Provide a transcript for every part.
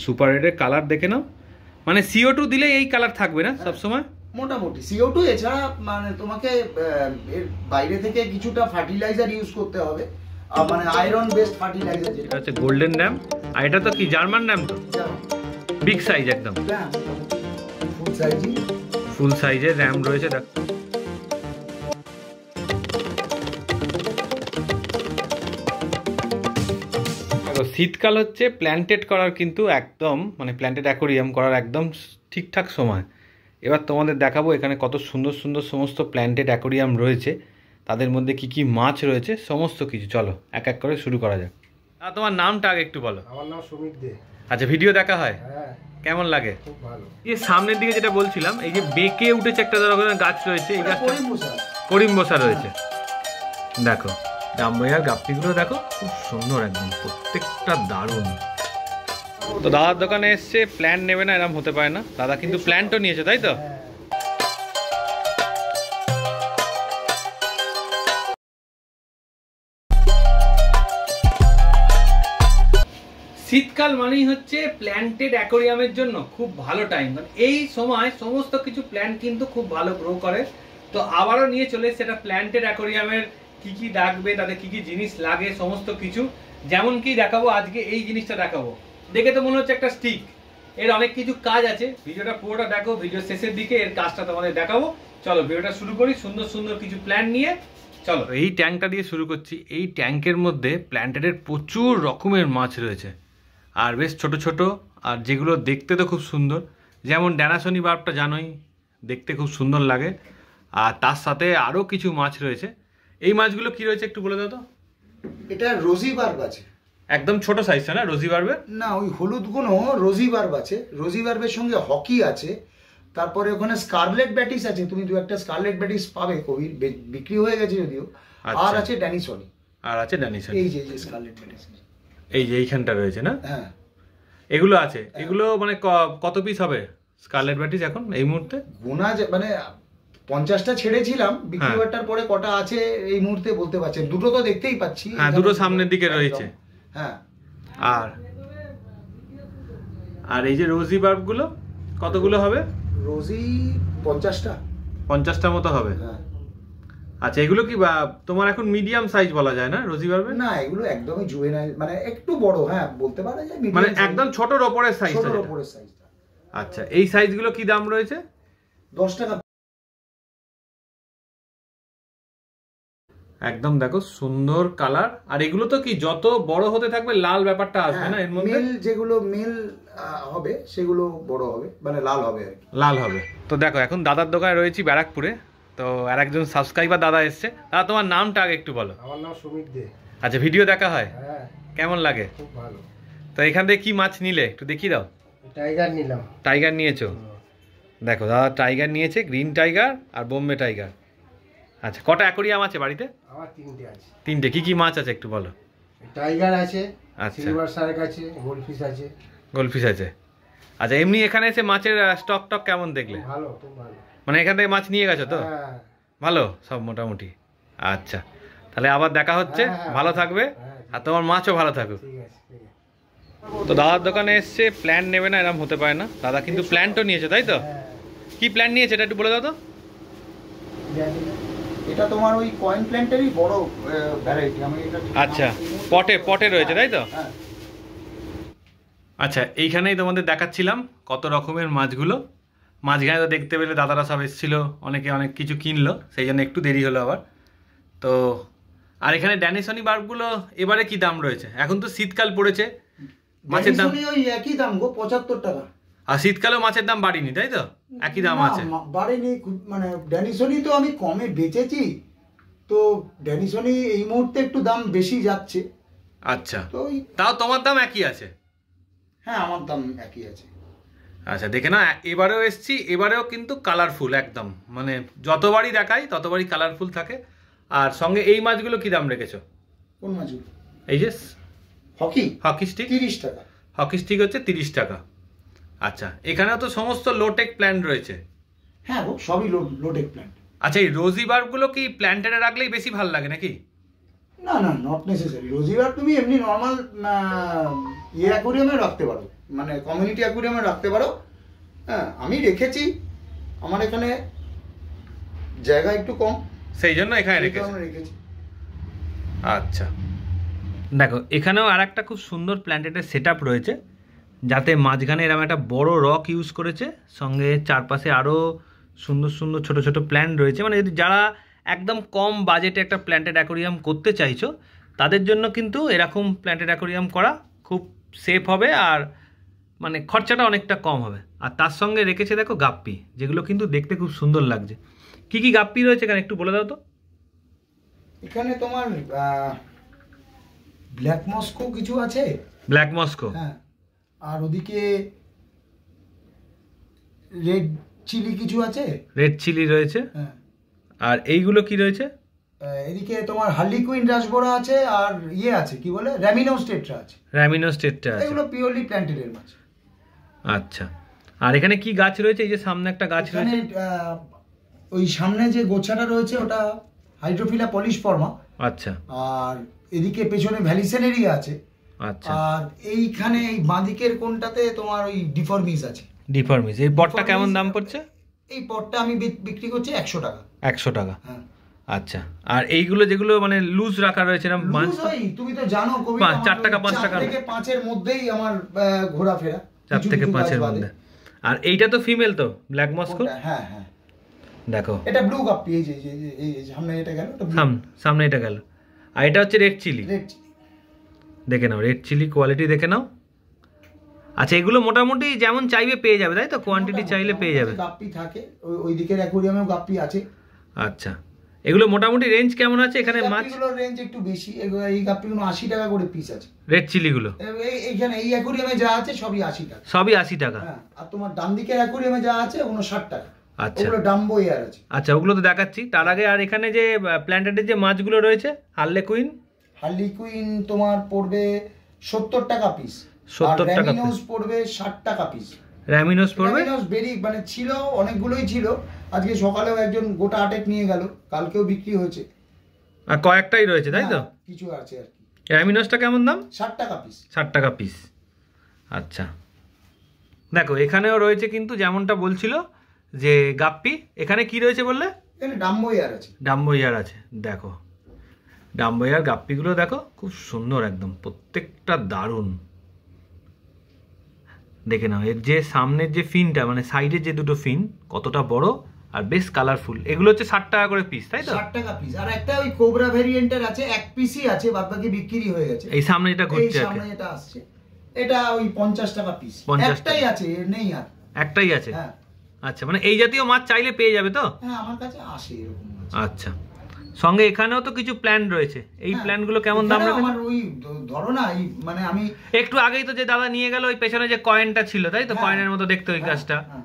Super রেডের colour দেখে নাও, মানে CO2 দিলে এই কালার থাকবে না সব সময়? মোটামুটি CO2 এছাড়া মানে তোমাকে এর বাইরে থেকে কিছুটা ফার্টিলাইজার ইউজ করতে হবে, মানে আয়রন বেসড ফার্টিলাইজার যেটা আচ্ছা গোল্ডেন র্যাম। আর এটা তো কি জার্মান র্যাম? তো বিগ সাইজ একদম, ফুল সাইজের র্যাম রয়েছে। দেখো শীতকাল হচ্ছে প্ল্যান্টেড করার কিন্তু একদম মানে প্ল্যান্টেড অ্যাকোরিয়াম করার একদম ঠিকঠাক সময়। এবার তোমাদের দেখাবো এখানে কত সুন্দর সুন্দর সমস্ত প্ল্যান্টেড অ্যাকোরিয়াম রয়েছে, তাদের মধ্যে কি কি মাছ রয়েছে সমস্ত কিছু। চলো এক এক করে শুরু করা যাক। আর তোমার নামটা আগে একটু বলো। আমার নাম সুমিত দে। আচ্ছা ভিডিও দেখা হয়? হ্যাঁ। কেমন লাগে? খুব ভালো। এই সামনের দিকে যেটা বলছিলাম, এই যে বেঁকে উঠেছে একটা ধরনের গাছ রয়েছে, এই গাছটা করিমবসা রয়েছে। দেখো জাম্বুয়ার গাপ্পিগুলো দেখো খুব সুন্দর একদম, প্রত্যেকটা দারুণ। তো দাদার দোকানে এসছে, প্ল্যান্ট নেবে না এরকম হতে পারে না। দাদা কিন্তু প্ল্যান্টও নিয়েছে তাই তো? শীতকাল মানেই হচ্ছে প্ল্যান্টেড অ্যাকোরিয়ামের জন্য খুব ভালো টাইম। এই সময় সমস্ত কিছু প্ল্যান্ট কিন্তু খুব ভালো গ্রো করে। তো আবারও নিয়ে চলে সেটা প্ল্যান্টেড অ্যাকোরিয়ামের কি কি লাগবে, তাদের কি কি জিনিস লাগে সমস্ত কিছু। যেমন কি দেখাবো আজকে, এই জিনিসটা দেখাবো। দেখে তো মনে হচ্ছে একটা স্টিক, এর অনেক কিছু কাজ আছে। ভিডিওটা পুরোটা দেখো, ভিডিও শেষের দিকে এর কাজটা তোমাদের দেখাবো। চলো ভিডিওটা শুরু করি সুন্দর সুন্দর কিছু প্ল্যান্ট নিয়ে। চলো এই ট্যাঙ্কটা দিয়ে শুরু করছি। এই ট্যাঙ্কের মধ্যে প্ল্যান্টেডের প্রচুর রকমের মাছ রয়েছে, আর বেশ ছোট ছোট, আর যেগুলো দেখতে তো খুব সুন্দর। যেমন ড্যানাসনি বার্বটা জানোই, দেখতে খুব সুন্দর লাগে। আর তার সাথে আরও কিছু মাছ রয়েছে। এই মাছগুলো কি রয়েছে একটু বলে দাও তো। এটা রোজি বার্ব আছে, একদম ছোট সাইজটা না রোজি বার্বের? না ওই হলুদ গুলো রোজি বার্ব আছে। রোজি বার্বের সঙ্গে হকি আছে, তারপরে ওখানে স্কারলেট ব্যাটিস আছে। তুমি দু একটা স্কারলেট ব্যাটিস পাবে, কবির বিক্রি হয়ে গেছে যদিও। আর আছে ড্যানিসনি। আর আছে ড্যানিসনি, এই যে স্কারলেট ব্যাটিস, এই যে এইখানটা রয়েছে না? হ্যাঁ এগুলো আছে। এগুলো মানে কত পিস হবে স্কারলেট ব্যাটিস এখন এই মুহূর্তে? গোনা মানে 50টা ছেড়েছিলাম, বিক্রি হওয়ার পরে কটা আছে এই মুহূর্তে বলতে পারছি। দুটো তো দেখতেই পাচ্ছি, হ্যাঁ দুটো সামনের দিকে রয়েছে। হ্যাঁ। আর এই যে রোজি বার্ব গুলো কতগুলো হবে? রোজি 50টার মতো হবে। আচ্ছা এগুলো কি তোমার এখন মিডিয়াম সাইজ বলা যায় না রোজি বার্বের? না এগুলো একদমই জুভেনাইল, মানে একটু বড়, হ্যাঁ বলতে পারা যায়, মানে একদম ছোটর উপরের সাইজ। ছোটর উপরের সাইজটা। আচ্ছা এই সাইজগুলো কি দাম রয়েছে? 10 টাকা। একদম দেখো সুন্দর কালার। আর এগুলো তো কি যত বড় হতে থাকবে লাল ব্যাপারটা আসবে না এর মধ্যে? মেল যেগুলো মেল হবে সেগুলো বড় হবে, মানে লাল হবে আর কি। লাল হবে। তো দেখো এখন দাদার দোকানে রয়েছি ব্যারাকপুরে। তো আর একজন সাবস্ক্রাইবার দাদা এসছে। দাদা তোমার নামটা আগে একটু বলো। আমার নাম সুমিত দে। আচ্ছা ভিডিও দেখা হয়? হ্যাঁ। কেমন লাগে? খুব ভালো। তো এখান থেকে কি মাছ নিলে একটু দেখিয়ে দাও। টাইগার নিলাম। টাইগার নিয়েছো? দেখো দাদা টাইগার নিয়েছে, গ্রিন টাইগার আর বোম্বে টাইগার। আচ্ছা কটা অ্যাকোরিয়াম আছে বাড়িতে? আমার 3টে আছে। 3টে। কি কি মাছ আছে একটু বলো। টাইগার আছে, আচ্ছা সিলভার শার্ক আছে, গোল্ডফিশ আছে। গোল্ডফিশ আছে। আচ্ছা এমনি এখানে এসে মাছের স্টক টক কেমন দেখলে? ভালো, খুব ভালো। মানে এখান থেকে মাছ নিয়ে গেছো তো? হ্যাঁ। ভালো সব মোটামুটি। আচ্ছা তাহলে আবার দেখা হচ্ছে। ভালো থাকবে আর তোমার মাছও ভালো থাকুক। ঠিক আছে। তো দাদার দোকানে এসছে, প্ল্যান্ট নেবে না এরকম হতে পারে না। দাদা কিন্তু প্ল্যান্টও নিয়েছে তাই তো? কি প্ল্যান্ট নিয়েছে এটা একটু বলে দাও তো। এটা তোমার ওই কয়েন প্ল্যান্টেরই বড় ভ্যারাইটি। আমি এটা আচ্ছা পটে রয়েছে তাই তো? আচ্ছা এইখানেই তোমাদের দেখাচ্ছিলাম কত রকমের মাছগুলো। মাঝখানে তো দেখতে পেলে দাদারা সব এসেছিল, অনেকে অনেক কিছু কিনলো, সেই জন্য একটু দেরি হলো আবার। তো আর এখানে ড্যানিসনি বার্বগুলো এবারে কি দাম রয়েছে? এখন তো শীতকাল পড়েছে, মাছের দাম ওই একই দাম গো, 75 টাকা। আর শীতকালেও মাছের দাম বাড়েনি তাই তো? একই দাম আছে? বাড়েনি, মানে ড্যানিসনি তো আমি কমে বেচেছি, তো ড্যানিসনি এই মুহূর্তে একটু দাম বেশি যাচ্ছে। আচ্ছা তো তাও তোমার দাম একই আছে? হ্যাঁ আমার দাম একই আছে। আচ্ছা দেখে না, এবারেও এসছি, এবারেও কিন্তু কালারফুল একদম, মানে যতবারই দেখাই ততবারই কালারফুল থাকে। আর সঙ্গে এই মাছগুলো কি দাম রেখেছো? কোন মাছগুলো? এই যে হকি স্টিক 30 টাকা। হকি স্টিক হচ্ছে 30 টাকা। আচ্ছা এখানেও তো সমস্ত লোটেক প্ল্যান্ট রয়েছে। হ্যাঁ সবই লোটেক প্ল্যান্ট। আচ্ছা এই রোজি বার্বগুলো কি প্ল্যান্টেডে রাখলেই বেশি ভালো লাগে নাকি? না নট নেসেসারি। রোজি বার্ব তুমি এমনি নর্মাল অ্যাকোরিয়ামে রাখতে পারো, মানে কমিউনিটি অ্যাকুয়ারিয়ামে রাখতে পারো। হ্যাঁ, আমি রেখেছি, আমার এখানে জায়গা একটু কম, সেই জন্য এখানে এই রেখেছি। কারণে রেখেছি। আচ্ছা, দেখো এখানেও আর একটা খুব সুন্দর প্ল্যান্টেডের সেট আপ রয়েছে, যাতে মাঝখানে এরকম একটা বড় রক ইউজ করেছে, সঙ্গে চারপাশে আরও সুন্দর সুন্দর ছোট ছোট প্ল্যান্ট রয়েছে। মানে যদি যারা একদম কম বাজেটে একটা প্ল্যান্টেড অ্যাকোরিয়াম করতে চাইছো, তাদের জন্য কিন্তু এরকম প্ল্যান্টেড অ্যাকোরিয়াম করা খুব সেফ হবে, আর মানে খরচাটা অনেকটা কম হবে। আর তার সঙ্গে রেখেছে দেখো গাপ্পি, যেগুলো কিন্তু দেখতে খুব সুন্দর লাগছে। কি কি গাপ্পি রয়েছে এখানে একটু বলে দাও তো। এখানে তোমার ব্ল্যাক মস্কো কিছু আছে, ব্ল্যাক মস্কো, হ্যাঁ, আর ওদিকে রেড চিলি কিছু আছে, রেড চিলি রয়েছে, হ্যাঁ, আর এইগুলো কি রয়েছে? এদিকে তোমার হার্লিকুইন রাসবোরা আছে, আর ইয়ে আছে কি বলে র্যামিনোস টেট্রা আছে। র্যামিনো স্টেটটা আছে। এগুলো পিওরলি প্ল্যান্টেডের মাছ। আচ্ছা, আর এখানে কি গাছ রয়েছে? এই যে সামনে একটা গাছ এখানে রয়েছে, ওই সামনে যে গোছাটা রয়েছে ওটা হাইড্রোফিলা পলিশফর্মা। আচ্ছা আর এদিকে পেছনে ভ্যালিসেনেরি আছে। আচ্ছা, আর এইখানে এই বাঁদিকের কোনটাতে তোমার ওই ডিফর্মিস আছে। ডিফর্মিস। এই পটটা কেমন দাম পড়ছে? এই পটটা আমি বিক্রি করছি 100 টাকা। 100 টাকা। হ্যাঁ, আচ্ছা, আর এইগুলো যেগুলো মানে লুজ রাখা রয়েছে না, লুজ হয়, তুমি তো জানো কবি, 4 টাকা 5 টাকা 4 থেকে 5-এর মধ্যেই আমার ঘোরাফেরা, 4 থেকে 5-এর মধ্যে। আর এইটা তো ফিমেল তো, ব্ল্যাক মস্কো। হ্যাঁ হ্যাঁ, দেখো এটা ব্লু গাপ্পি, এই যে এই যে সামনে এটা গেল, এটা সামনে এটা গেল। আর এটা হচ্ছে রেড চিলি। রেড দেখে নাও, রেড চিলি কোয়ালিটি দেখে নাও। আচ্ছা, এগুলো মোটামুটি যেমন চাইবে পেয়ে যাবে, তাই তো? কোয়ান্টিটি চাইলে পেয়ে যাবে। গাপ্পি থাকে, ওই দিকের অ্যাকোয়ারিয়ামেও গাপ্পি আছে। আচ্ছা, এগুলো মোটামুটি রেঞ্জ কেমন আছে এখানে মাছ? গাপ্পিগুলোর রেঞ্জ একটু বেশি, এই গাপ্পিগুলো 80 টাকা করে পিস আছে। রেড চিলিগুলো এইখানে এই অ্যাকোরিয়ামে যা আছে সবই 80 টাকা। সবই 80 টাকা। হ্যাঁ, আর তোমার ডান দিকের অ্যাকোরিয়ামে যা আছে ওগুলো 60 টাকা। আচ্ছা, ওগুলো ডাম্বো এয়ার আছে। আচ্ছা, ওগুলো তো দেখাচ্ছি। তার আগে আর এখানে যে প্ল্যান্টেডের যে মাছগুলো রয়েছে, হার্লেকুইন, হার্লিকুইন তোমার পড়বে 70 টাকা পিস। 70 টাকা র্যামিনোস পড়বে 60 টাকা পিস। র্যামিনোস পড়বে। র্যামিনোস বেরি মানে ছিল, অনেকগুলোই ছিল। আজকে সকালেও একজন গোটা 8 নিয়ে গেল, কালকেও বিক্রি হয়েছে। আর কয়েকটাই রয়েছে, তাই তো? হ্যাঁ, কিছু আছে আর কি। র্যামিনোসটা কেমন দাম? 60 টাকা পিস। 60 টাকা পিস। আচ্ছা, দেখো এখানেও রয়েছে কিন্তু যেমনটা বলছিল যে গাপ্পি। এখানে কি রয়েছে বললে? এখানে ডাম্বো এয়ার আছে। ডাম্বো ইয়ার আছে। দেখো ডাম্বো ইয়ার গাপ্পিগুলো দেখো, খুব সুন্দর একদম, প্রত্যেকটা দারুণ। দেখে নাও এর যে সামনের যে ফিনটা, মানে সাইডের যে দুটো ফিন কতটা বড় আর বেশ কালারফুল। এগুলো হচ্ছে 60 টাকা করে পিস, তাই তো? 60 টাকা পিস। আর একটা ওই কোবরা ভেরিয়েন্টের আছে, এক পিসই আছে, বাদবাকি বিক্রি হয়ে গেছে। এই সামনে যেটা এই ঘুরছে, সামনে যেটা আসছে এটা ওই 50 টাকা পিস। 50 একটাই আছে, এর নেই আর। একটাই আছে। হ্যাঁ আচ্ছা, মানে এই জাতীয় মাছ চাইলে পেয়ে যাবে তো? হ্যাঁ, আমার কাছে আসে এরকম মাছ। আচ্ছা, সঙ্গে এখানেও তো কিছু প্ল্যান রয়েছে। এই হ্যাঁ, প্ল্যানগুলো কেমন দাম এখানে রেখেছে? আমার ওই ধরো না, এই মানে আমি একটু আগেই তো যে দাদা নিয়ে গেল, ওই পেছনে যে কয়েনটা ছিল, তাই তো? হ্যাঁ, কয়েনের মতো দেখতে ওই হ্যাঁ, গাছটা। হ্যাঁ।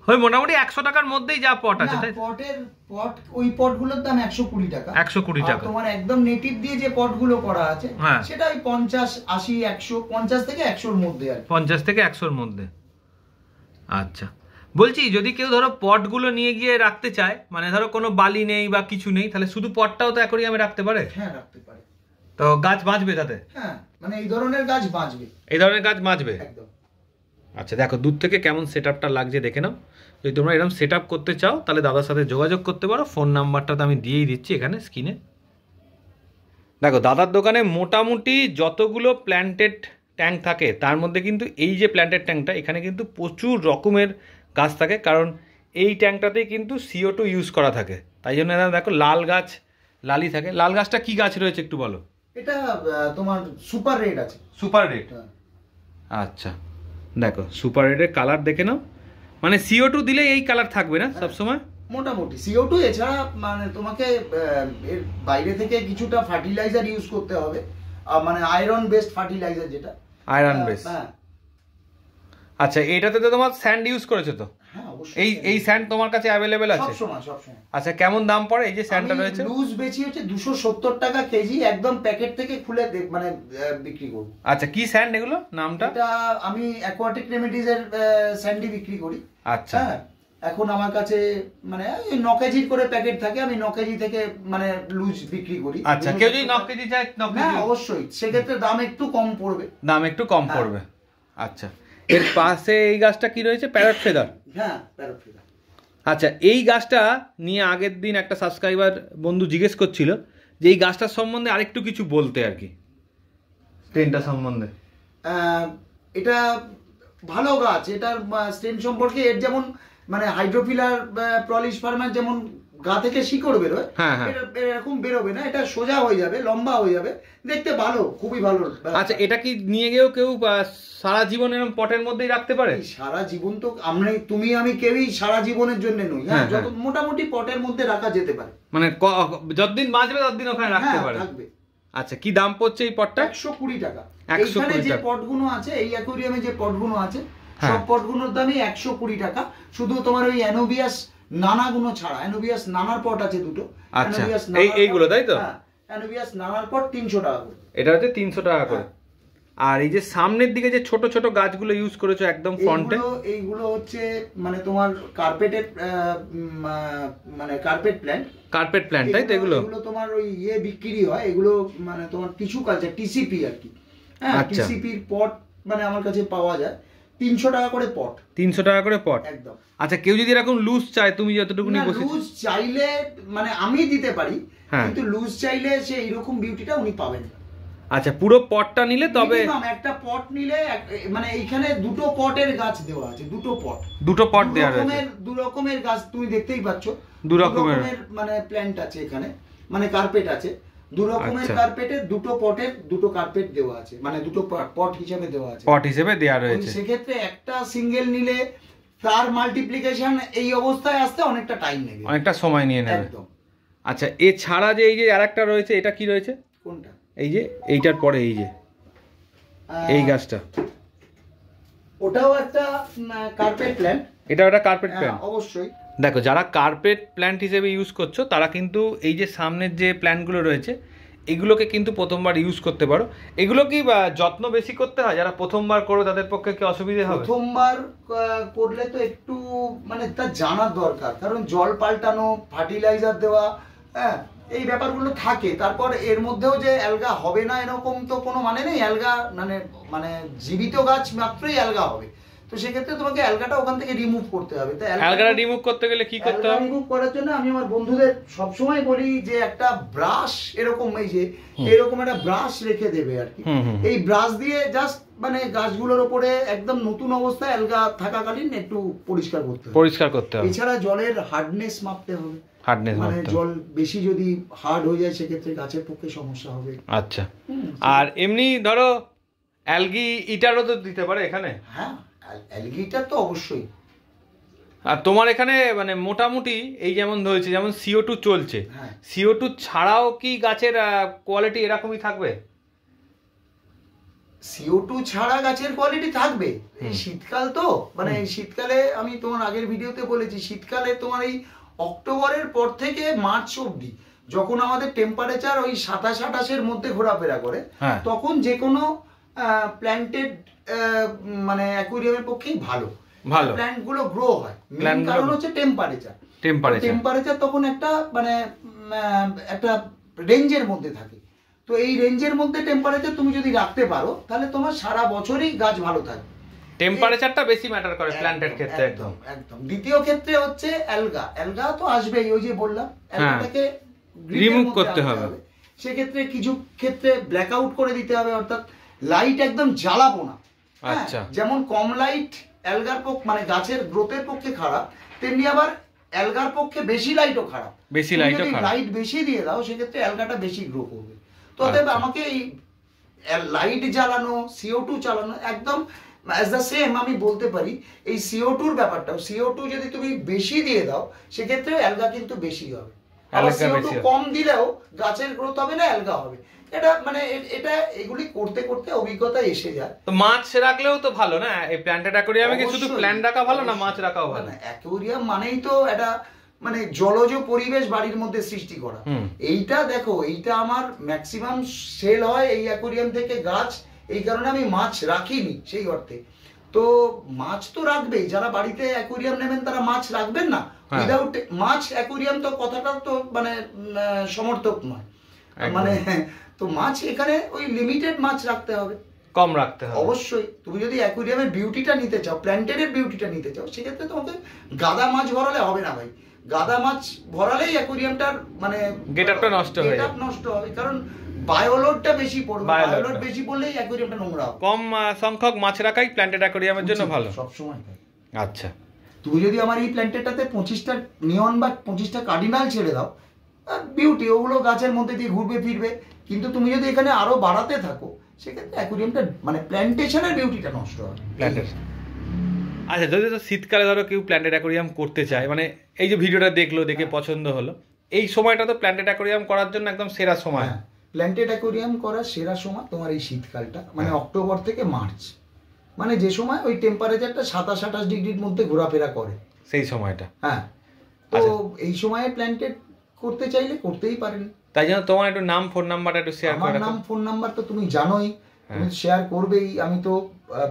ওই মোটামুটি 100 টাকার মধ্যেই যা পট আছে, না, তাই? পট ওই পটগুলোর দাম 120 টাকা। 120 আর টাকা। তোমার একদম নেটিভ দিয়ে যে পটগুলো করা আছে হ্যাঁ। সেটা ওই 50, 80, 100, 50 থেকে 100 এর মধ্যে আর কি। 50 থেকে 100-র মধ্যে। আচ্ছা, বলছি যদি কেউ ধরো পটগুলো নিয়ে গিয়ে রাখতে চায়, মানে ধরো কোনো বালি নেই বা কিছু নেই, তাহলে শুধু পটটাও তো অ্যাকোরিয়ামে রাখতে পারে? হ্যাঁ, রাখতে পারে। তো গাছ বাঁচবে তাতে? হ্যাঁ, মানে এই ধরনের গাছ বাঁচবে এই ধরনের গাছ বাঁচবে একদম। আচ্ছা, দেখো দূর থেকে কেমন সেটআপটা লাগছে দেখে নাও। যদি তোমরা এরকম সেটআপ করতে চাও তাহলে দাদার সাথে যোগাযোগ করতে পারো। ফোন নাম্বারটা তো আমি দিয়েই দিচ্ছি এখানে স্ক্রিনে। দেখো দাদার দোকানে মোটামুটি যতগুলো প্ল্যান্টেড ট্যাঙ্ক থাকে তার মধ্যে কিন্তু এই যে প্ল্যান্টেড ট্যাঙ্কটা, এখানে কিন্তু প্রচুর রকমের গাছ থাকে, কারণ এই ট্যাঙ্কটাতেই কিন্তু CO2 ইউজ করা থাকে। তাই জন্য দেখো লাল গাছ লালই থাকে। লাল গাছটা কি গাছ রয়েছে একটু বলো। এটা তোমার সুপার রেড আছে। Super red. আচ্ছা, দেখো সুপার রেডের কালার দেখে নাও। মানে CO2 দিলে এই কালার থাকবে না সবসময়? মোটামুটি CO2 এছাড়া মানে তোমাকে এর বাইরে থেকে কিছুটা ফার্টিলাইজার ইউজ করতে হবে, মানে আয়রন বেসড ফার্টিলাইজার যেটা। Iron base. হ্যাঁ। আচ্ছা, এটাতে তো তোমার স্যান্ড ইউজ করেছো তো? হ্যাঁ, অবশ্যই। এই স্যান্ড তোমার কাছে অ্যাভেলেবেল আছে? সবসময়। আচ্ছা, কেমন দাম পড়ে এই যে স্যান্ডটা আমি রয়েছে? লুজ বেচি হচ্ছে 270 টাকা কেজি, একদম প্যাকেট থেকে খুলে মানে বিক্রি করব। আচ্ছা, কি স্যান্ড এগুলো, নামটা? এটা আমি অ্যাকোয়াটিক রেমেডিজ এর স্যান্ডি বিক্রি করি। আচ্ছা। হ্যাঁ, এখন আমার কাছে মানে 9 কেজির করে প্যাকেট থাকে, আমি 9 কেজি থেকে মানে লুজ বিক্রি করি। আচ্ছা, কেউ যদি 9 কেজি চায় 9 কেজি? হ্যাঁ অবশ্যই, সেক্ষেত্রে দাম একটু কম পড়বে। দাম একটু কম পড়বে। আচ্ছা, এর পাশে এই গাছটা কি রয়েছে? Parrot feather. হ্যাঁ প্যারট ফেদার। আচ্ছা, এই গাছটা নিয়ে আগের দিন একটা সাবস্ক্রাইবার বন্ধু জিজ্ঞেস করছিল যে এই গাছটার সম্বন্ধে আরেকটু কিছু বলতে আর কি, স্টেনটা সম্বন্ধে। এটা ভালো গাছ, এটার স্টেন সম্পর্কে এর যেমন মানে হাইড্রোফিলার প্রলিসপার্মার যেমন গা থেকে শিকড় বেরোয়, এরকম বেরোবে না, এটা সোজা হয়ে যাবে, লম্বা হয়ে যাবে, দেখতে ভালো, খুবই ভালো। আচ্ছা, এটা কি নিয়ে গিয়েও কেউ সারা জীবন এরকম পটের মধ্যেই রাখতে পারে? সারা জীবন তো আমরা, তুমি আমি কেউই সারা জীবনের জন্য নই। হ্যাঁ, যত মোটামুটি পটের মধ্যে রাখা যেতে পারে, মানে যতদিন বাঁচবে ততদিন ওখানে রাখতে পারে। থাকবে। আচ্ছা, কি দাম পড়ছে এই পটটা? 120 টাকা। 120 এখানে যে টাকা। পটগুলো আছে, এই অ্যাকোয়ারিয়ামে যে পটগুলো আছে, সব পটগুলোর দামই 120 টাকা। শুধু তোমার ওই অ্যানোবিয়াস নানাগুলো ছাড়া, অ্যানোবিয়াস নানার পট আছে দুটো। আচ্ছা, এইগুলো তাই তো? হ্যাঁ, অ্যানোবিয়াস নানার পট 300 টাকা করে। এটা হচ্ছে 300 টাকা করে। আর এই যে সামনের দিকে যে ছোট ছোট গাছগুলো ইউজ করেছো একদম ফ্রন্টে, এইগুলো হচ্ছে মানে তোমার কার্পেটেড মানে কার্পেট প্ল্যান্ট, তাই তো? এগুলো তোমার ওই বিক্রি হয়, এগুলো মানে তোমার টিস্যু কালচার, টিসিপি আর কি। হ্যাঁ, টিসিপির পট মানে আমার কাছে পাওয়া যায় 300 টাকা করে পট। 300 টাকা করে পট, একদম। আচ্ছা, কেউ যদি এরকম লুজ চায়, তুমি যতটুকু নিয়ে বসেছো? লুজ চাইলে মানে আমি দিতে পারি, কিন্তু লুজ চাইলে সে এইরকম বিউটিটা উনি পাবেন না। আচ্ছা, পুরো পটটা নিলে তবে একটা পট নিলে মানে এইখানে দুটো পটের গাছ দেওয়া আছে, দুটো পট দেওয়া আছে, দু রকমের গাছ তুমি দেখতেই পাচ্ছ, দু রকমের মানে প্ল্যান্ট আছে এখানে, মানে কার্পেট আছে, দু রকমের কার্পেটের দুটো পটের দুটো কার্পেট দেওয়া আছে, মানে দুটো পট হিসেবে দেওয়া আছে, পট হিসেবে দেওয়া রয়েছে। সেক্ষেত্রে একটা সিঙ্গেল নিলে তার মাল্টিপ্লিকেশন এই অবস্থায় আসতে অনেকটা টাইম নেবে, অনেকটা সময় নিয়ে নেবে। একদম। আচ্ছা, এছাড়া যে এই যে আরেকটা রয়েছে, এটা কি রয়েছে? কোনটা? এই যে এইটার পরে এই যে এই গাছটা, ওটাও একটা কার্পেট প্ল্যান্ট। এটা একটা কার্পেট প্ল্যান্ট অবশ্যই। দেখো, যারা কার্পেট প্ল্যান্ট হিসেবে ইউজ করছো তারা কিন্তু এই যে সামনের যে প্ল্যান্টগুলো রয়েছে এগুলোকে কিন্তু প্রথমবার ইউজ করতে পারো। এগুলো কি যত্ন বেশি করতে হয়? যারা প্রথমবার করো তাদের পক্ষে কি অসুবিধা হবে? প্রথমবার করলে তো একটু মানে তা জানার দরকার, কারণ জল পাল্টানো, ফার্টিলাইজার দেওয়া, হ্যাঁ, এই ব্যাপারগুলো থাকে। তারপর এর মধ্যেও যে অ্যালগা হবে না এরকম তো কোনো মানে নেই। অ্যালগা মানে জীবিত গাছ মাত্রই অ্যালগা হবে, তো সেক্ষেত্রে তোমাকে অ্যালগাটা ওখান থেকে রিমুভ করতে হবে। তো অ্যালগাটা রিমুভ করতে গেলে কি করতে হবে? রিমুভ করার জন্য আমি আমার বন্ধুদের সবসময় বলি যে একটা ব্রাশ, এরকম এই যে এরকম একটা ব্রাশ রেখে দেবে আর কি। এই ব্রাশ দিয়ে জাস্ট মানে গাছগুলোর উপরে একদম নতুন অবস্থায় অ্যালগা থাকাকালীন একটু পরিষ্কার করতে হবে। এছাড়া জলের হার্ডনেস মাপতে হবে, মানে জল বেশি যদি হার্ড হয়ে যায় সেক্ষেত্রে গাছের পক্ষে সমস্যা হবে। আচ্ছা, আর এমনি ধরো অ্যালগি ইটারও তো দিতে পারে এখানে? হ্যাঁ, অ্যালগি ইটার তো অবশ্যই। আর তোমার এখানে মানে মোটামুটি এই যেমন ধরেছে, যেমন CO2 চলছে, CO2 ছাড়াও কি গাছের কোয়ালিটি এরকমই থাকবে? CO2 ছাড়া গাছের কোয়ালিটি থাকবে। এই শীতকাল তো, মানে এই শীতকালে আমি তোমার আগের ভিডিওতে বলেছি, শীতকালে তোমার এই অক্টোবরের পর থেকে মার্চ অবধি যখন আমাদের টেম্পারেচার ওই 27-28-এর মধ্যে ঘোরাফেরা করে, তখন যে কোনো প্ল্যান্টেড মানে অ্যাকুয়ারিয়ামের পক্ষেই ভালো প্ল্যান্ট গুলো গ্রো হয়। মেইন কারণ হচ্ছে টেম্পারেচার তখন একটা মানে একটা রেঞ্জের মধ্যে থাকে। তো এই রেঞ্জের মধ্যে টেম্পারেচার তুমি যদি রাখতে পারো তাহলে তোমার সারা বছরই গাছ ভালো থাকবে। টেম্পারেচারটা বেশি ম্যাটার করে প্ল্যান্টের ক্ষেত্রে। একদম। দ্বিতীয় ক্ষেত্রে হচ্ছে অ্যালগা তো আসবেই, ওই যে বললাম অ্যালগাটাকে রিমুভ করতে হবে। সেক্ষেত্রে কিছু ক্ষেত্রে ব্ল্যাক আউট করে দিতে হবে, অর্থাৎ লাইট একদম জ্বালাবো না। আচ্ছা, যেমন কম লাইট অ্যালগার পক্ষে মানে গাছের গ্রোথের পক্ষে খারাপ, তেমনি আবার অ্যালগার পক্ষে বেশি লাইটও খারাপ। লাইট বেশি দিয়ে দাও সেক্ষেত্রে অ্যালগাটা বেশি গ্রো করবে। তো আমাকে এই লাইট জ্বালানো, CO2 চালানো একদম অ্যাজ দ্য সেম। আমি বলতে পারি এই CO2-র ব্যাপারটাও, CO2 যদি তুমি বেশি দিয়ে দাও সেক্ষেত্রে অ্যালগা কিন্তু বেশি হবে, আবার CO2 কম দিলেও গাছের গ্রোথ হবে না, অ্যালগা হবে। এটা মানে এটা এগুলি করতে করতে অভিজ্ঞতা এসে যায়। তো মাছ রাখলেও তো ভালো না? এই প্ল্যান্টেড অ্যাকোয়ারিয়ামে কি শুধু প্ল্যান্ট রাখা ভালো না মাছ রাখাও ভালো? অ্যাকোয়ারিয়াম মানেই তো এটা মানে জলজ পরিবেশ বাড়ির মধ্যে সৃষ্টি করা। এইটা দেখো, এইটা আমার ম্যাক্সিমাম সেল হয় এই অ্যাকোয়ারিয়াম থেকে গাছ, এই কারণে আমি মাছ রাখিনি সেই অর্থে। তো মাছ তো রাখবেই, যারা বাড়িতে অ্যাকোয়ারিয়াম নেবেন তারা মাছ রাখবেন না, উইদাউট মাছ অ্যাকোয়ারিয়াম তো কথাটা তো মানে সমর্থক নয়, মানে তো মাছ এখানে ওই লিমিটেড মাছ রাখতে হবে, কম রাখতে হবে অবশ্যই। তুমি যদি অ্যাকোয়ারিয়ামের বিউটিটা নিতে চাও, প্ল্যান্টেডের বিউটিটা নিতে চাও, সেক্ষেত্রে তোমাকে গাদা মাছ ভরালে হবে না ভাই। গাদা মাছ ভরালেই অ্যাকোয়ারিয়ামটার মানে গেটআপটা নষ্ট হয়ে যাবে, নষ্ট হবে, কারণ বায়োলোডটা বেশি পড়বে, বায়োলোড বেশি পড়লেই অ্যাকোয়ারিয়ামটা নোংরা হবে। কম সংখ্যক মাছ রাখাই প্ল্যান্টেড অ্যাকোয়ারিয়ামের জন্য ভালো সব সময়। আচ্ছা, তুমি যদি আমার এই প্ল্যান্টেডটাতে 25টা নিয়ন বা 25টা কার্ডিনাল ছেড়ে দাও, বিউটি, ওগুলো গাছের মধ্যে দিয়ে ঘুরবে ফিরবে, কিন্তু তুমি যদি এখানে আরো বাড়াতে থাকো সেক্ষেত্রে অ্যাকোয়ারিয়ামটা মানে প্ল্যান্টেশনের বিউটিটা নষ্ট হবে। আচ্ছা, যদি তো শীতকালে ধরো কেউ প্ল্যান্টেড অ্যাকোয়ারিয়াম করতে চায়, মানে এই যে ভিডিওটা দেখলো, দেখে পছন্দ হলো, এই সময়টা তো প্ল্যান্টেড অ্যাকোয়ারিয়াম করার জন্য একদম সেরা সময়। প্ল্যান্টেড অ্যাকোয়ারিয়াম করার সেরা সময় তোমার এই শীতকালটা, মানে অক্টোবর থেকে মার্চ, মানে যে সময় ওই টেম্পারেচারটা 27-28 ডিগ্রির মধ্যে ঘোরাফেরা করে, সেই সময়টা। হ্যাঁ, তো এই সময়ে প্ল্যান্টেড করতে চাইলে করতেই পারেন। তাই জন্য তোমার একটু নাম, ফোন নাম্বারটা একটু শেয়ার করে। আমার নাম, ফোন নাম্বার তো তুমি জানোই, তুমি শেয়ার করবেই, আমি তো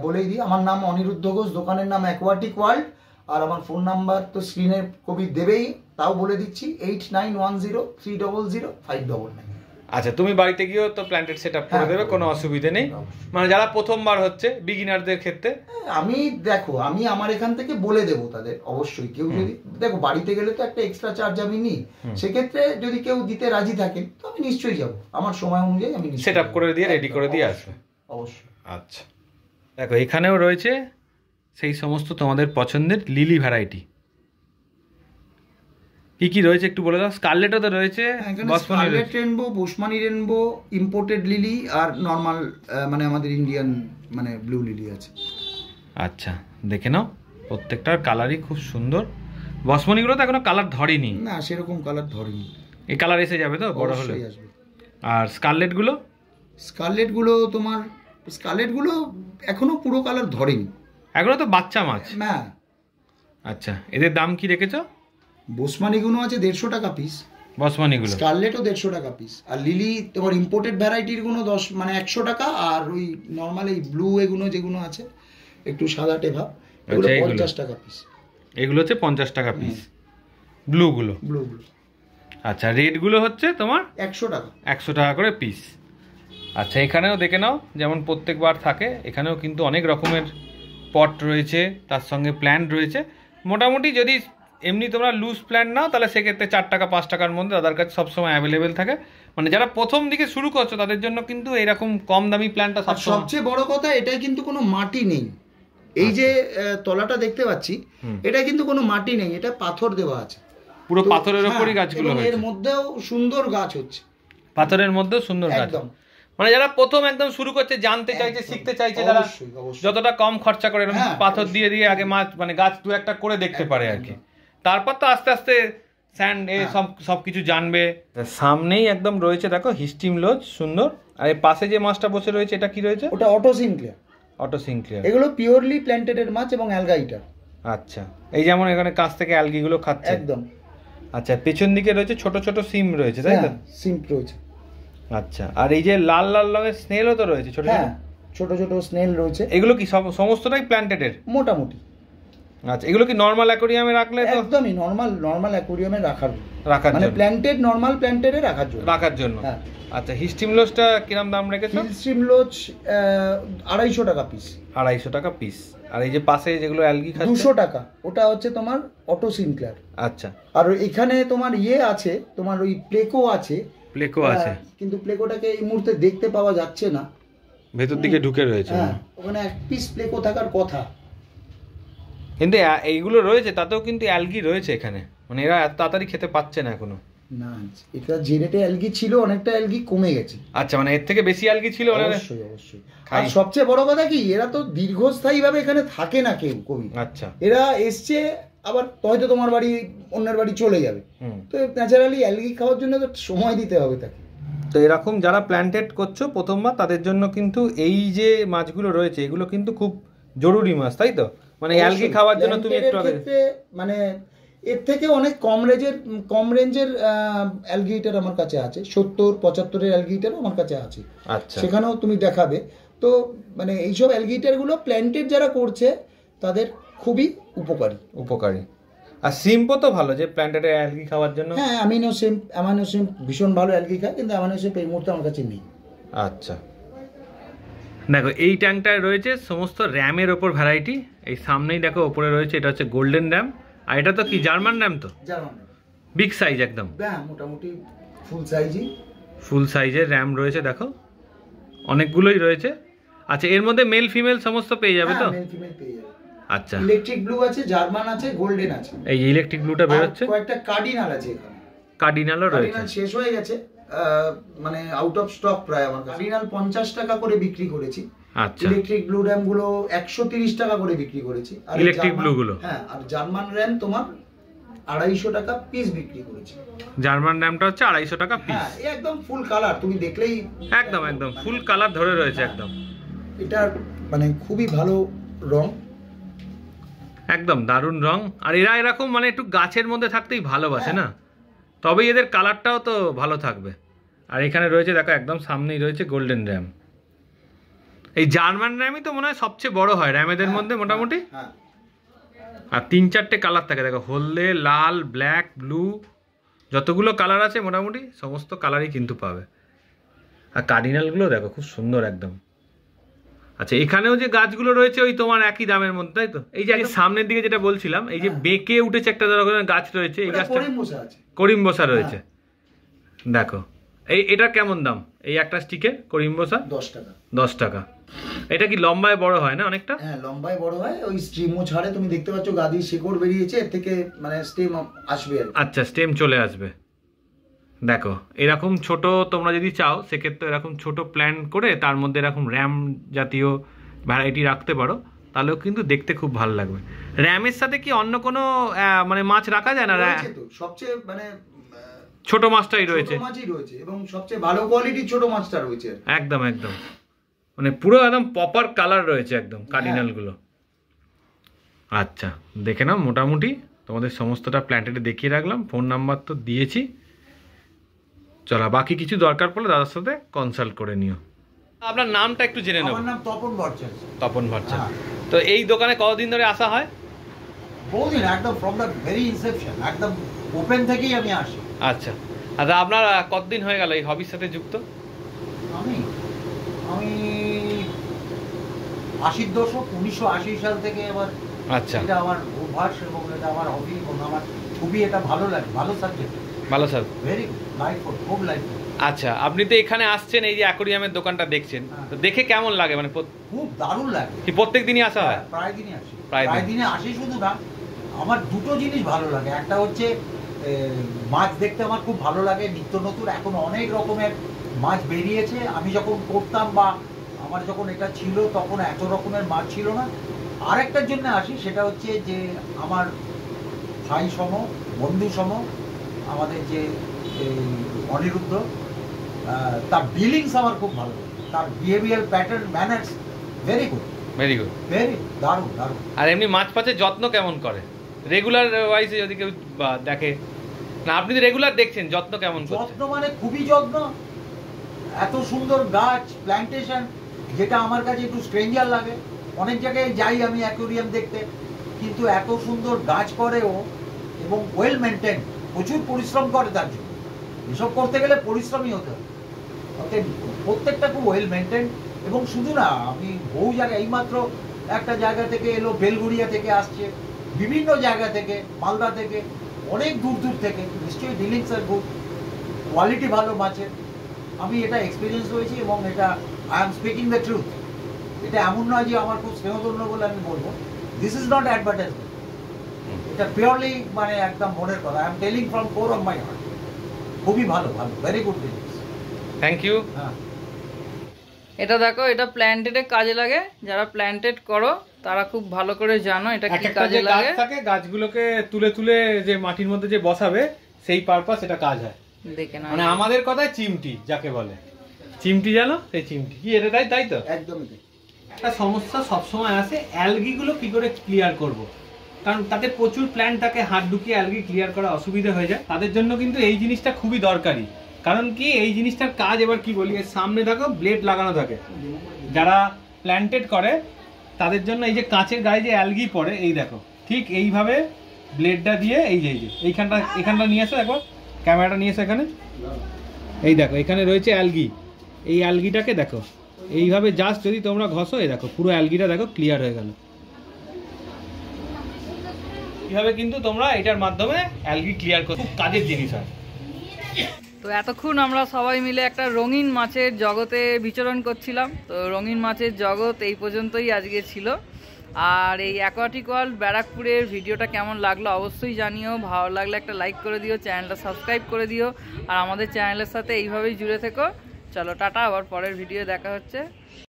বলেই দিই। আমার নাম অনিরুদ্ধ ঘোষ, দোকানের নাম অ্যাকোয়াটিক ওয়ার্ল্ড, আর আমার ফোন নাম্বার তো স্ক্রিনে কবি দেবেই, তাও বলে দিচ্ছি 8910300599। আচ্ছা, তুমি বাড়িতে গিয়েও তো প্ল্যান্টেড সেটআপ করে দেবে, কোনো অসুবিধা নেই, মানে যারা প্রথমবার হচ্ছে বিগিনারদের ক্ষেত্রে। আমি দেখো, আমি আমার এখান থেকে বলে দেবো তাদের, অবশ্যই কেউ যদি দেখো বাড়িতে গেলে তো একটা এক্সট্রা চার্জ আমি নিই, সেক্ষেত্রে যদি কেউ দিতে রাজি থাকেন তো আমি নিশ্চয়ই যাবো, আমার সময় অনুযায়ী আমি সেটআপ করে দিয়ে রেডি করে দিয়ে আসবে, অবশ্যই। আচ্ছা, দেখো এখানেও রয়েছে সেই সমস্ত তোমাদের পছন্দের লিলি ভ্যারাইটি। কি কি রয়েছে একটু বলে দাও। স্কারলেটও তো রয়েছে, স্কারলেট রেনবো, বোসমানি রেনবো, ইম্পোর্টেড লিলি, আর নর্মাল মানে আমাদের ইন্ডিয়ান মানে ব্লু লিলি আছে। আচ্ছা, দেখে নাও, প্রত্যেকটার কালারই খুব সুন্দর। বসমনিগুলো তো এখনো কালার ধরেনি, না সেরকম কালার ধরেনি, এই কালার এসে যাবে তো বড় হলে। আসবে। আর স্কারলেটগুলো, স্কারলেটগুলো তোমার, স্কারলেটগুলো এখনো পুরো কালার ধরেনি, এগুলো তো বাচ্চা মাছ না। আচ্ছা, এদের দাম কি রেখেছো? বোসমানিগুলো আছে 150 টাকা পিস, বসমনিগুলো, স্কারলেটও 150 টাকা পিস, আর লিলি তোমার ইম্পোর্টেড ভ্যারাইটির গুলো 10 মানে 100 টাকা, আর ওই নর্মাল এই ব্লু এগুলো যেগুলো আছে একটু সাদা টেভা, এগুলো 50 টাকা পিস। এগুলো হচ্ছে 50 টাকা পিস ব্লুগুলো। আচ্ছা, রেডগুলো হচ্ছে তোমার 100 টাকা, 100 টাকা করে পিস। আচ্ছা, এখানেও দেখে নাও, যেমন প্রত্যেকবার থাকে এখানেও কিন্তু অনেক রকমের পট রয়েছে, তার সঙ্গে প্ল্যান্ট রয়েছে। মোটামুটি যদি এমনি তোমরা লুজ প্ল্যান্ট নাও তাহলে সেক্ষেত্রে 4 টাকা 5 টাকার মধ্যে তাদের কাছে সবসময় অ্যাভেলেবেল থাকে। মানে যারা প্রথম দিকে শুরু করছো তাদের জন্য কিন্তু এইরকম কম দামি প্ল্যান্টটা সবচেয়ে বড় কথা, এটাই কিন্তু কোনো মাটি নেই। এই যে তলাটা দেখতে পাচ্ছি, এটা কিন্তু কোনো মাটি নেই, এটা পাথর দেওয়া আছে, পুরো পাথরের উপরই গাছগুলো হয়েছে। এর মধ্যেও সুন্দর গাছ হচ্ছে, পাথরের মধ্যেও সুন্দর গাছ। মানে যারা প্রথম একদম শুরু করছে, জানতে চাইছে, শিখতে চাইছে, যারা যতটা কম খরচা করে পাথর দিয়ে দিয়ে আগে মাছ মানে গাছ দু একটা করে দেখতে পারে আর কি, তারপর তো আস্তে আস্তে স্যান্ড সবকিছু জানবে। সামনেই একদম রয়েছে দেখো হিস্টিম লজ, সুন্দর। আর এই পাশে যে মাছটা বসে রয়েছে এটা কি রয়েছে? ওটা অটো সিনক্লিয়ার। অটো সিনক্লিয়ার, এগুলো পিওরলি প্ল্যান্টেডের মাছ এবং অ্যালগাইটার। আচ্ছা, এই যেমন এখানে কাছ থেকে অ্যালগিগুলো খাচ্ছে একদম। আচ্ছা, পেছন দিকে রয়েছে ছোট ছোট সিম রয়েছে, তাই তো? সিম রয়েছে। আচ্ছা, আর এই যে লাল লাল রঙের স্নেলও তো রয়েছে, ছোট ছোট ছোট স্নেল রয়েছে। এগুলো কি সমস্তটাই প্ল্যান্টেডের মোটামুটি? আচ্ছা, এগুলো কি নরমাল অ্যাকোয়ারিয়ামে রাখলে? তো একদমই নরমাল অ্যাকোয়ারিয়ামে রাখার মানে প্ল্যান্টেড, নরমাল প্ল্যান্টেডে রাখার জন্য। আচ্ছা, হিস্টিম লোজটা কিরকম দাম রেখেছো? হিস্টিম লোজ 250 টাকা পিস। 250 টাকা পিস। আর এই যে পাশে যেগুলো অ্যালগি খাচ্ছে 200 টাকা, ওটা হচ্ছে তোমার অটো সিনক্লিয়ার। আচ্ছা, আর এখানে তোমার আছে, তোমার ওই প্লেকো আছে। কিন্তু প্লেকোটাকে এই মুহূর্তে দেখতে পাওয়া যাচ্ছে না, ভেতর দিকে ঢুকে রয়েছে। ওখানে এক পিস প্লেকো থাকার কথা, কিন্তু এইগুলো রয়েছে তাতেও কিন্তু অ্যালগি রয়েছে এখানে, মানে এরা এত তাড়াতাড়ি খেতে পাচ্ছে না এখনো। না, এটা যে রেটে অ্যালগি ছিল অনেকটা অ্যালগি কমে গেছে। আচ্ছা, মানে এর থেকে বেশি অ্যালগি ছিল? অবশ্যই। আর সবচেয়ে বড় কথা কি, এরা তো দীর্ঘস্থায়ী ভাবে এখানে থাকে না কেউ, কবি। আচ্ছা, এরা এসছে আবার হয়তো তোমার বাড়ি অন্যের বাড়ি চলে যাবে, তো ন্যাচারালি অ্যালগি খাওয়ার জন্য তো সময় দিতে হবে তাকে। তো এরকম যারা প্ল্যান্টেড করছো প্রথমবার, তাদের জন্য কিন্তু এই যে মাছগুলো রয়েছে এগুলো কিন্তু খুব জরুরি মাছ, তাই তো? মানে অ্যালগি খাওয়ার জন্য তুমি একটু মানে এর থেকে অনেক কম রেঞ্জের অ্যালগিটার আমার কাছে আছে, 70-75 অ্যালগিটার আমার কাছে আছে। আচ্ছা, সেখানেও তুমি দেখাবে তো মানে এইসব অ্যালগেটারগুলো প্ল্যান্টেড যারা করছে তাদের খুবই উপকারী। আর সিম্পও তো ভালো, যে প্ল্যান্টেডে অ্যালগি খাওয়ার জন্য। হ্যাঁ, অ্যামিনো সিম্প ভীষণ ভালো অ্যালগি খায়, কিন্তু অ্যামিনো সিম্প এই মুহূর্তে আমার কাছে নেই। আচ্ছা, দেখো এই ট্যাঙ্কটায় রয়েছে সমস্ত র্যামের ওপর ভ্যারাইটি। এই সামনেই দেখো ওপরে রয়েছে, এটা হচ্ছে গোল্ডেন র্যাম। আর এটা তো কি জার্মান র্যাম? তো জার্মান বিগ সাইজ একদম। হ্যাঁ, মোটামুটি ফুল সাইজের র্যাম রয়েছে, দেখো অনেকগুলোই রয়েছে। আচ্ছা, এর মধ্যে মেল ফিমেল সমস্ত পেয়ে যাবে তো? মেল ফিমেল পেয়ে যাবে। আচ্ছা, ইলেকট্রিক ব্লু আছে, জার্মান আছে, গোল্ডেন আছে। এই ইলেকট্রিক ব্লুটা বের হচ্ছে। কয়েকটা কার্ডিনাল আছে এখানে। কার্ডিনালও রয়েছে। কার্ডিনাল শেষ হয়ে গেছে, মানে আউট অফ স্টক প্রায় আমার কাছে। কার্ডিনাল 50 টাকা করে বিক্রি করেছি। আচ্ছা, ইলেকট্রিক ব্লু র্যাম গুলো 130 টাকা করে বিক্রি করেছি। আর ইলেকট্রিক ব্লু গুলো, হ্যাঁ, আর জার্মান র্যাম তোমার 250 টাকা পিস বিক্রি করেছি। জার্মান র্যামটা হচ্ছে 250 টাকা পিস। হ্যাঁ, এই একদম ফুল কালার, তুমি দেখলেই একদম ফুল কালার ধরে রয়েছে একদম। এটা মানে খুবই ভালো রং, একদম দারুণ রং। আর এরা এরকম মানে একটু গাছের মধ্যে থাকতেই ভালোবাসে না, তবেই এদের কালারটাও তো ভালো থাকবে। আর এখানে রয়েছে দেখো একদম সামনেই রয়েছে গোল্ডেন র্যাম। এই জার্মান র্যামই তো মনে হয় সবচেয়ে বড় হয় র্যামেদের মধ্যে মোটামুটি। আর 3-4টে কালার থাকে, দেখো হলদে, লাল, ব্ল্যাক, ব্লু, যতগুলো কালার আছে মোটামুটি সমস্ত কালারই কিন্তু পাবে। আর কার্ডিনালগুলো দেখো খুব সুন্দর একদম। আচ্ছা, এখানেও যে গাছগুলো রয়েছে ওই তোমার একই দামের মধ্যে, তাই তো? এই যে সামনের দিকে যেটা বলছিলাম, এই যে বেঁকে উঠেছে একটা ধরনের গাছ রয়েছে, এই গাছটা করিমবসা রয়েছে, দেখো। এটা কেমন দাম? এই একটা স্টিকের করিমবসা 10 টাকা। এটা কি লম্বায় বড় হয় না অনেকটা? হ্যাঁ, লম্বায় বড় হয়। ওই স্টেমও ছাড়ে, তুমি দেখতে পাচ্ছ গাদির শিকড় বেরিয়েছে, এর থেকে মানে স্টেম আসবে। আচ্ছা, স্টেম চলে আসবে। দেখো এরকম ছোট তোমরা যদি চাও সেক্ষেত্রে এরকম ছোট প্ল্যান করে তার মধ্যে এরকম র্যাম জাতীয় ভ্যারাইটি রাখতে পারো, তাহলেও কিন্তু দেখতে খুব ভালো লাগবে। র্যামের সাথে কি অন্য কোনো মানে মাছ রাখা যায় না? সবচেয়ে মানে ছোট মাছটাই রয়েছে, এবং সবচেয়ে ভালো কোয়ালিটির ছোট মাছটা রয়েছে। একদম মানে পুরো একদম প্রপার কালার রয়েছে একদম কার্ডিনাল গুলো। আচ্ছা, দেখে নাও। মোটামুটি তোমাদের সমস্তটা প্ল্যান্টেডে দেখিয়ে রাখলাম, ফোন নাম্বার তো দিয়েছি। চলো, বাকি কিছু দরকার পড়লে দাদার সাথে কনসাল্ট করে নিও। আপনার নামটা একটু জেনে নেব। আমার নাম তপন ভট্টাচার্য। তপন ভট্টাচার্য। তো এই দোকানে কতদিন ধরে আসা হয়? বহুদিন, একদম ফ্রম দ্য ভেরি ইনসেপশন, একদম ওপেন থেকেই আমি আসি। আচ্ছা, আচ্ছা, আপনার কতদিন হয়ে গেল এই হবির সাথে যুক্ত? আমি 80-র দশক, 1980 সাল থেকে আবার। আচ্ছা, এটা আমার অভ্যাস এবং এটা আমার হবি এবং আমার খুবই এটা ভালো লাগে, ভালো সাবজেক্ট। ভালো স্যার, ভেরি লাইফফুল, খুব লাইফফুল। আচ্ছা, আপনি তো এখানে আসছেন, এই যে অ্যাকোরিয়ামের দোকানটা দেখছেন, তো দেখে কেমন লাগে? মানে খুব দারুণ লাগে। কি প্রত্যেক দিনই আসা হয়? প্রায় দিনই আসি। প্রায় দিনে আসি। শুধু না, আমার দুটো জিনিস ভালো লাগে। একটা হচ্ছে মাছ দেখতে আমার খুব ভালো লাগে, নিত্য নতুন এখন অনেক রকমের মাছ বেরিয়েছে। আমি যখন করতাম বা আমার যখন এটা ছিল তখন এত রকমের মাছ ছিল না। আরেকটার জন্য আসি, সেটা হচ্ছে যে আমার ভাই সম, বন্ধু সম আমাদের যে অনিরুদ্ধ, তার ডিলিংস আমার খুব ভালো লাগে। তার behaviour pattern, manners very good, very good, very দারুণ। আর এমনি মাছ পাচের যত্ন কেমন করে? রেগুলার ওয়াইজে যদি কেউ দেখে না, আপনি তো রেগুলার দেখছেন, যত্ন কেমন করছেন? যত্ন মানে খুবই যত্ন। এত সুন্দর গাছ প্ল্যান্টেশন, যেটা আমার কাছে একটু স্ট্রেঞ্জার লাগে। অনেক জায়গায় যাই আমি অ্যাকোরিয়াম দেখতে, কিন্তু এত সুন্দর গাছ করেও এবং ওয়েল মেনটেন, প্রচুর পরিশ্রম করে তার জন্য। এসব করতে গেলে পরিশ্রমই হতে হবে। অতএব প্রত্যেকটা খুব ওয়েল মেনটেন। এবং শুধু না, আমি বহু জায়গায়, এইমাত্র একটা জায়গা থেকে এলো, বেলগুড়িয়া থেকে আসছে, বিভিন্ন জায়গা থেকে, মালদা থেকে, অনেক দূর থেকে। নিশ্চয়ই ডিলিংস আর গুড, কোয়ালিটি ভালো মাছের। আমি এটা এক্সপিরিয়েন্স হয়েছি এবং এটা I am speaking the truth. এটা এমন নয় যে আমার খুব স্নেহধন্য বলে আমি বলবো। দিস ইজ নট অ্যাডভার্টাইজমেন্ট, এটা পিওরলি মানে একদম মনের কথা। I am telling from core of my heart. খুবই ভালো, very good dealings. Thank you. হ্যাঁ, এটা দেখো, এটা প্ল্যান্টেডে কাজে লাগে। যারা প্ল্যান্টেড করো তারা খুব ভালো করে জানো এটা কি কাজে লাগে। গাছগুলোকে তুলে তুলে যে মাটির মধ্যে যে বসাবে, সেই পারপাস এটা কাজ হয়। দেখে না, মানে আমাদের কথায় চিমটি যাকে বলে, চিমটি জানো? সেই চিমটি কি এটা? তাই তো, একদমই। একটা সমস্যা সবসময় আসে, অ্যালগি গুলো কি করে ক্লিয়ার করব। কারণ তাতে প্রচুর প্ল্যান্ট থাকে, হাত ঢুকিয়ে অ্যালগি ক্লিয়ার করা অসুবিধা হয়ে যায়। তাদের জন্য কিন্তু এই জিনিসটা খুবই দরকারি। কারণ কি, এই জিনিসটার কাজ এবার কি বলি, এর সামনে দেখো ব্লেড লাগানো থাকে, যারা প্ল্যান্টেড করে তাদের জন্য এই যে কাঁচের গায়ে যে অ্যালগি পড়ে, এই দেখো ঠিক এইভাবে ব্লেডটা দিয়ে এই যে এইখানটা নিয়ে এসো, একবার ক্যামেরাটা নিয়ে এসো এখানে, এই দেখো এখানে রয়েছে অ্যালগি। এই অ্যালগিটাকে দেখো এইভাবে জাস্ট যদি তোমরা ঘষো, এই দেখো পুরো অ্যালগিটা দেখো ক্লিয়ার হয়ে গেল। এইভাবে কিন্তু তোমরা এটার মাধ্যমে অ্যালগি ক্লিয়ার করো, খুব কাজের জিনিস হয়। তো এতক্ষণ আমরা সবাই মিলে একটা রঙিন মাছের জগতে বিচরণ করছিলাম। তো রঙিন মাছের জগৎ এই পর্যন্তই আজকে ছিল। আর এই অ্যাকোয়াটিক ওয়ার্ল্ড ব্যারাকপুরের ভিডিওটা কেমন লাগলো অবশ্যই জানিও। ভালো লাগলে একটা লাইক করে দিও, চ্যানেলটা সাবস্ক্রাইব করে দিও, আর আমাদের চ্যানেলের সাথে এইভাবেই জুড়ে থেকো। চলো টাটা, আবার পরের ভিডিও দেখা হচ্ছে।